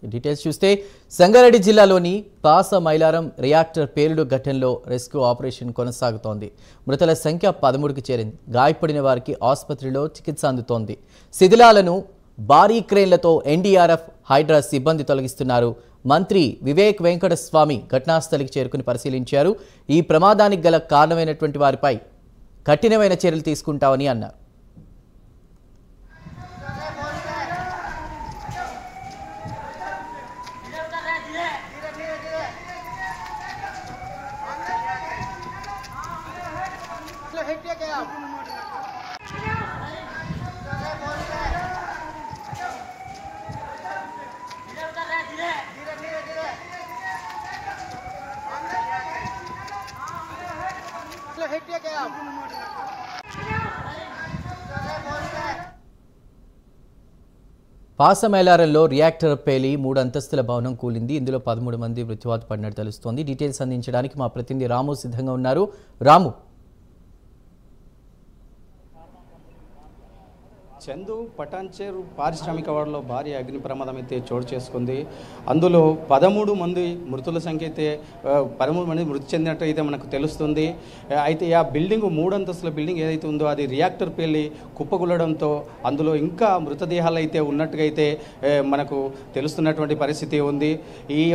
Details చూస్తే సంగారెడ్డి జిల్లాలోని Pashamylaram reactor పేలుడు ఘటనలో రెస్క్యూ ఆపరేషన్ కొనసాగుతోంది. మృతుల సంఖ్య 13కి చేరింది. గాయపడిన వారికి ఆసుపత్రిలో చికిత్స అందుతోంది. శిథిలాలను భారీ క్రేన్లతో ఎన్డీఆర్ఎఫ్ హైడ్రా సిబ్బంది తొలగిస్తున్నారు. మంత్రి వివేక్ వెంకటస్వామి ఘటనాస్థలికి చేరుకుని పరిశీలించారు. ఈ ప్రమాదానికి గల కారణమైనటువంటి వారిపై కఠినమైన చర్యలు తీసుకుంటామని అన్నారు. పాసమైలారంలో రియాక్టర్ పేలి 3 అంతస్తుల భవనం కూలింది. ఇందులో 13 మంది మృత్యువాత పడినట్టు తెలుస్తోంది. డీటెయిల్స్ అందించడానికి మా ప్రతినిధి రాము సిద్ధంగా ఉన్నారు. రాము, చందు పటాన్చేరు పారిశ్రామిక వాడలో భారీ అగ్ని ప్రమాదం అయితే చోటు చేసుకుంది. అందులో 13 మంది మృతుల సంఖ్య అయితే 13 మంది మృతి చెందినట్టు అయితే మనకు తెలుస్తుంది. అయితే ఆ బిల్డింగ్ 3 అంతస్తుల బిల్డింగ్ ఏదైతే ఉందో అది రియాక్టర్ పేలి కుప్పకూలడంతో అందులో ఇంకా మృతదేహాలు అయితే ఉన్నట్టుగా అయితే మనకు తెలుస్తున్నటువంటి పరిస్థితి ఉంది. ఈ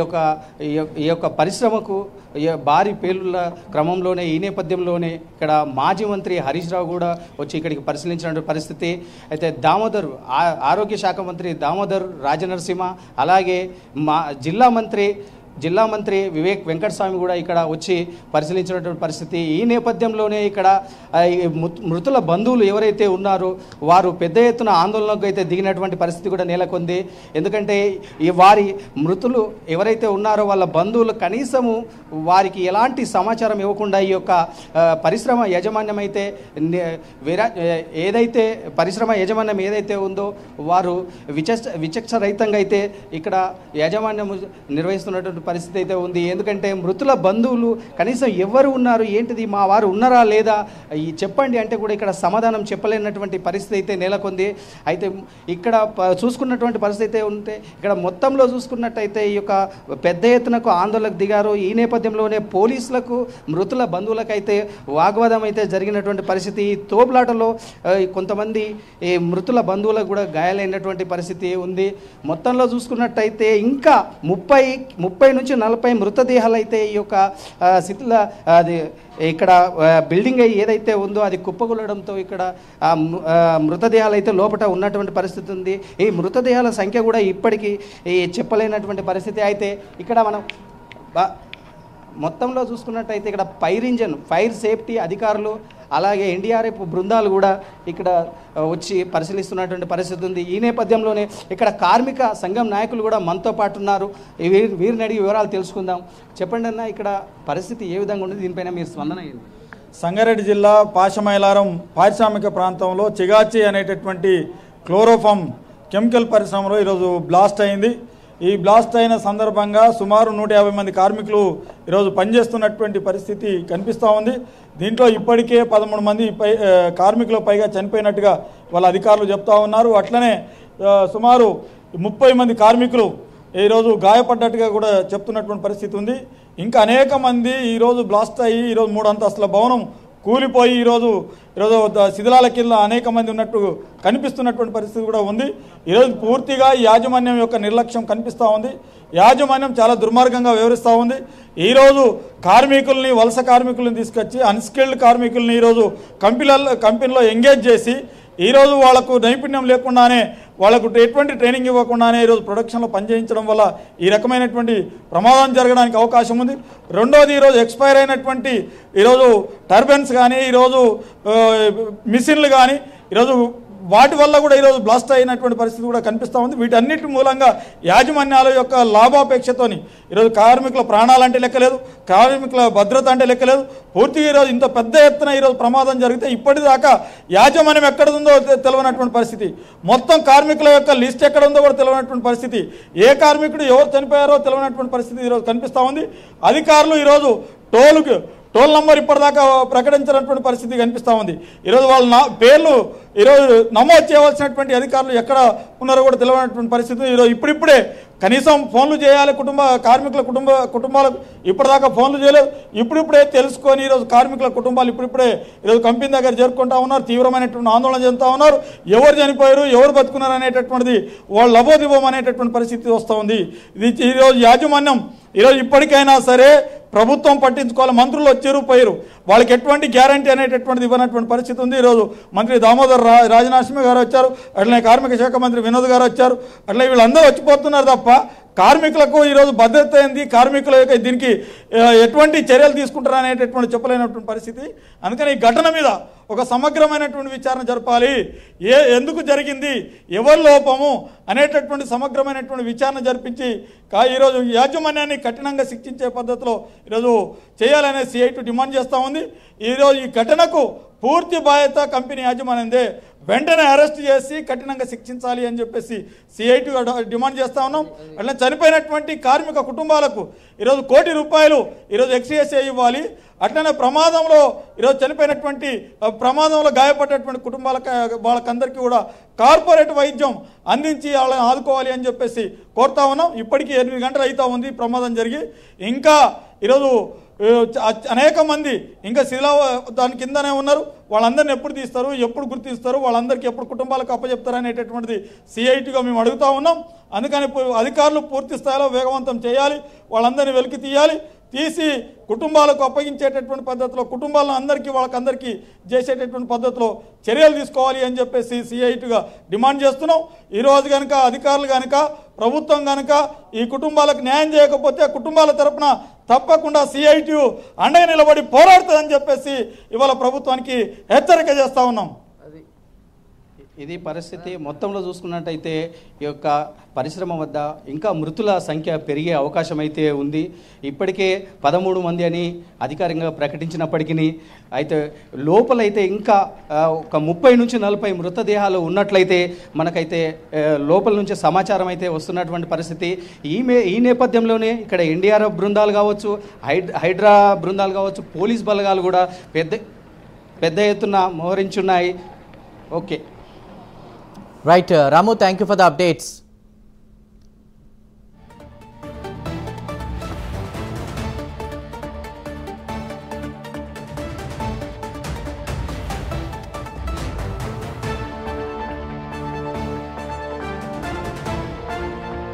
యొక్క పరిశ్రమకు భారీ పేలుల క్రమంలోనే ఈ నేపథ్యంలోనే ఇక్కడ మాజీ మంత్రి హరీష్ రావు కూడా వచ్చి ఇక్కడికి పరిశీలించినటువంటి పరిస్థితి. అయితే దామోదర్ ఆరోగ్య శాఖ మంత్రి దామోదర్ రాజనరసింహ అలాగే జిల్లా మంత్రి వివేక్ వెంకటస్వామి కూడా ఇక్కడ వచ్చి పరిశీలించినటువంటి పరిస్థితి. ఈ నేపథ్యంలోనే ఇక్కడ మృతుల బంధువులు ఎవరైతే ఉన్నారో వారు పెద్ద ఎత్తున ఆందోళనకు అయితే దిగినటువంటి పరిస్థితి కూడా నెలకొంది. ఎందుకంటే వారి మృతులు ఎవరైతే ఉన్నారో వాళ్ళ బంధువులు కనీసము వారికి ఎలాంటి సమాచారం ఇవ్వకుండా ఈ యొక్క పరిశ్రమ యాజమాన్యం అయితే ఏదైతే పరిశ్రమ యాజమాన్యం ఏదైతే ఉందో వారు విచక్షరహితంగా అయితే ఇక్కడ యాజమాన్యం నిర్వహిస్తున్నటువంటి పరిస్థితి అయితే ఉంది. ఎందుకంటే మృతుల బంధువులు కనీసం ఎవరు ఉన్నారు, ఏంటిది, మా వారు ఉన్నారా లేదా చెప్పండి అంటే కూడా ఇక్కడ సమాధానం చెప్పలేనటువంటి పరిస్థితి అయితే నెలకొంది. అయితే ఇక్కడ చూసుకున్నటువంటి పరిస్థితి అయితే ఉంటే ఇక్కడ మొత్తంలో చూసుకున్నట్టయితే ఈ యొక్క పెద్ద ఎత్తునకు ఆందోళనకు దిగారు. ఈ నేపథ్యంలోనే పోలీసులకు మృతుల బంధువులకు అయితే వాగ్వాదం అయితే జరిగినటువంటి పరిస్థితి. ఈ తోపులాటలో కొంతమంది ఈ మృతుల బంధువులకు కూడా గాయాలైనటువంటి పరిస్థితి ఉంది. మొత్తంలో చూసుకున్నట్టయితే ఇంకా 30 నుంచి 40 మృతదేహాలు అయితే ఈ యొక్క శిథిల అది ఇక్కడ బిల్డింగ్ ఏదైతే ఉందో అది కుప్పకూలడంతో ఇక్కడ మృతదేహాలు అయితే లోపల ఉన్నటువంటి పరిస్థితి ఉంది. ఈ మృతదేహాల సంఖ్య కూడా ఇప్పటికీ చెప్పలేనటువంటి పరిస్థితి. అయితే ఇక్కడ మనం మొత్తంలో చూసుకున్నట్టయితే ఇక్కడ ఫైర్ సేఫ్టీ అధికారులు అలాగే ఎన్డీఆర్ఎఫ్ బృందాలు కూడా ఇక్కడ వచ్చి పరిశీలిస్తున్నటువంటి పరిస్థితి ఉంది. ఈ నేపథ్యంలోనే ఇక్కడ కార్మిక సంఘం నాయకులు కూడా మనతో పాటు ఉన్నారు. వీరిని అడిగి వివరాలు తెలుసుకుందాం. చెప్పండి అన్న, ఇక్కడ పరిస్థితి ఏ విధంగా ఉంది, దీనిపైన మీరు స్పందన అయింది? సంగారెడ్డి జిల్లా పాసమైలారం పారిశ్రామిక ప్రాంతంలో చిగాచి అనేటటువంటి క్లోరోఫామ్ కెమికల్ పరిశ్రమలో ఈరోజు బ్లాస్ట్ అయింది. ఈ బ్లాస్ట్ అయిన సందర్భంగా సుమారు 150 మంది కార్మికులు ఈరోజు పనిచేస్తున్నటువంటి పరిస్థితి కనిపిస్తూ ఉంది. దీంట్లో ఇప్పటికే 13 మంది కార్మికులు పైగా చనిపోయినట్టుగా వాళ్ళ అధికారులు చెప్తా ఉన్నారు. అట్లనే సుమారు 30 మంది కార్మికులు ఈరోజు గాయపడ్డట్టుగా కూడా చెప్తున్నటువంటి పరిస్థితి ఉంది. ఇంకా అనేక మంది ఈరోజు బ్లాస్ట్ అయ్యి ఈరోజు 3 అంతస్తుల భవనం కూలిపోయి ఈరోజు శిథిలాల కింద అనేక మంది ఉన్నట్టు కనిపిస్తున్నటువంటి పరిస్థితి కూడా ఉంది. ఈరోజు పూర్తిగా యాజమాన్యం యొక్క నిర్లక్ష్యం కనిపిస్తూ ఉంది. యాజమాన్యం చాలా దుర్మార్గంగా వ్యవహరిస్తూ ఉంది. ఈరోజు వలస కార్మికులను తీసుకొచ్చి అన్స్కిల్డ్ కార్మికుల్ని ఈరోజు కంపెనీలో ఎంగేజ్ చేసి ఈరోజు వాళ్లకు నైపుణ్యం లేకుండానే వాళ్ళకు ఎటువంటి ట్రైనింగ్ ఇవ్వకుండానే ఈరోజు ప్రొడక్షన్లో పనిచేయించడం వల్ల ఈ రకమైనటువంటి ప్రమాదం జరగడానికి అవకాశం ఉంది. రెండోది, ఈరోజు ఎక్స్పైర్ అయినటువంటి ఈరోజు టర్బైన్స్ కానీ ఈరోజు మిషన్లు కానీ ఈరోజు వాటి వల్ల కూడా ఈరోజు బ్లాస్ట్ అయినటువంటి పరిస్థితి కూడా కనిపిస్తూ ఉంది. వీటన్నిటి మూలంగా యాజమాన్యాల యొక్క లాభాపేక్షతోని ఈరోజు కార్మికుల ప్రాణాలంటే లెక్కలేదు, కార్మికుల భద్రత అంటే లెక్కలేదు. పూర్తిగా ఈరోజు ఇంత పెద్ద ఎత్తున ఈరోజు ప్రమాదం జరిగితే ఇప్పటిదాకా యాజమాన్యం ఎక్కడ ఉందో తెలియనటువంటి పరిస్థితి, మొత్తం కార్మికుల యొక్క లిస్ట్ ఎక్కడ ఉందో కూడా తెలియనటువంటి పరిస్థితి, ఏ కార్మికుడు ఎవరు చనిపోయారో తెలియనటువంటి పరిస్థితి ఈరోజు కనిపిస్తూ ఉంది. అధికారులు ఈరోజు టోల్ నంబర్ ఇప్పటిదాకా ప్రకటించినటువంటి పరిస్థితి కనిపిస్తూ ఉంది. ఈరోజు వాళ్ళ పేర్లు ఈరోజు నమోదు చేయవలసినటువంటి అధికారులు ఎక్కడ ఉన్నారో కూడా తెలియనటువంటి పరిస్థితి. ఈరోజు ఇప్పుడిప్పుడే కనీసం ఫోన్లు చేయాలి, కార్మికుల కుటుంబాలకు ఇప్పటిదాకా ఫోన్లు చేయలేదు. ఇప్పుడిప్పుడే తెలుసుకొని ఈరోజు కార్మికుల కుటుంబాలు ఇప్పుడిప్పుడే ఈరోజు కంపెనీ దగ్గర చేరుకుంటా ఉన్నారు, తీవ్రమైనటువంటి ఆందోళన చెందుతూ ఉన్నారు. ఎవరు చనిపోయారు, ఎవరు బతుకున్నారు అనేటటువంటిది వాళ్ళు లబోదిబోం అనేటటువంటి పరిస్థితి వస్తూ ఉంది. ఇది ఈరోజు యాజమాన్యం ఈరోజు ఇప్పటికైనా సరే ప్రభుత్వం పట్టించుకోవాలి. మంత్రులు వచ్చారు పోయారు, వాళ్ళకి ఎటువంటి గ్యారంటీ అనేటటువంటిది ఇవ్వనటువంటి పరిస్థితి ఉంది. ఈరోజు మంత్రి దామోదర్ రాజనరసింహ గారు వచ్చారు, అట్లనే కార్మిక శాఖ మంత్రి వినోద్ గారు వచ్చారు, అట్లా వీళ్ళందరూ వచ్చిపోతున్నారు తప్ప కార్మికులకు ఈరోజు భద్రత ఏంది, కార్మికుల యొక్క దీనికి ఎటువంటి చర్యలు తీసుకుంటారు అనేటటువంటి చెప్పలేనటువంటి పరిస్థితి. అందుకని ఈ ఘటన మీద ఒక సమగ్రమైనటువంటి విచారణ జరపాలి. ఎందుకు జరిగింది, ఎవరి లోపము అనేటటువంటి సమగ్రమైనటువంటి విచారణ జరిపించి ఈరోజు యాజమాన్యాన్ని కఠినంగా శిక్షించే పద్ధతిలో ఈరోజు చేయాలనే CIT డిమాండ్ చేస్తూ ఉంది. ఈరోజు ఈ ఘటనకు పూర్తి బాధ్యత కంపెనీ యాజమాన్యందే, వెంటనే అరెస్ట్ చేసి కఠినంగా శిక్షించాలి అని చెప్పేసి CIT డిమాండ్ చేస్తూ ఉన్నాం. అట్లా చనిపోయినటువంటి కార్మిక కుటుంబాలకు ఈరోజు ₹1 కోటి ఈరోజు ఎక్స్గ్రేషియా ఇవ్వాలి. అట్లనే ప్రమాదంలో ఈరోజు చనిపోయినటువంటి ప్రమాదంలో గాయపడ్డటువంటి వాళ్ళకందరికీ కూడా కార్పొరేట్ వైద్యం అందించి వాళ్ళని ఆదుకోవాలి అని చెప్పేసి కోరుతా ఉన్నాం. ఇప్పటికీ 8 గంటలు అవుతా ఉంది ప్రమాదం జరిగి. ఇంకా ఈరోజు అనేక మంది ఇంకా దాని కిందనే ఉన్నారు. వాళ్ళందరినీ ఎప్పుడు తీస్తారు, ఎప్పుడు గుర్తిస్తారు, వాళ్ళందరికీ ఎప్పుడు కుటుంబాలకు అప్పచెప్తారు అనేటటువంటిది CITగా మేము అడుగుతా ఉన్నాం. అందుకని అధికారులు పూర్తి స్థాయిలో వేగవంతం చేయాలి, వాళ్ళందరినీ వెలికి తీసి కుటుంబాలకు అప్పగించేటటువంటి పద్ధతిలో కుటుంబాలను వాళ్ళకందరికీ చేసేటటువంటి పద్ధతిలో చర్యలు తీసుకోవాలి అని చెప్పేసి CITగా డిమాండ్ చేస్తున్నాం. ఈరోజు కనుక అధికారులు కనుక ప్రభుత్వం కనుక ఈ కుటుంబాలకు న్యాయం చేయకపోతే కుటుంబాల తరపున తప్పకుండా CIT అండగా నిలబడి పోరాడుతుందని చెప్పేసి ఇవాళ ప్రభుత్వానికి హెచ్చరిక చేస్తూ ఉన్నాం. ఇది పరిస్థితి. మొత్తంలో చూసుకున్నట్టయితే ఈ యొక్క పరిశ్రమ వద్ద ఇంకా మృతుల సంఖ్య పెరిగే అవకాశం అయితే ఉంది. ఇప్పటికే 13 మంది అని అధికారికంగా ప్రకటించినప్పటికీ అయితే లోపలైతే ఇంకా ఒక 30 నుంచి 40 మృతదేహాలు ఉన్నట్లయితే మనకైతే లోపల నుంచి సమాచారం అయితే వస్తున్నటువంటి పరిస్థితి. ఈ నేపథ్యంలోనే ఇక్కడ NDRF బృందాలు కావచ్చు, హైడ్రా బృందాలు కావచ్చు, పోలీస్ బలగాలు కూడా పెద్ద ఎత్తున మోహరించున్నాయి. Okay right Ramu, thank you for the updates.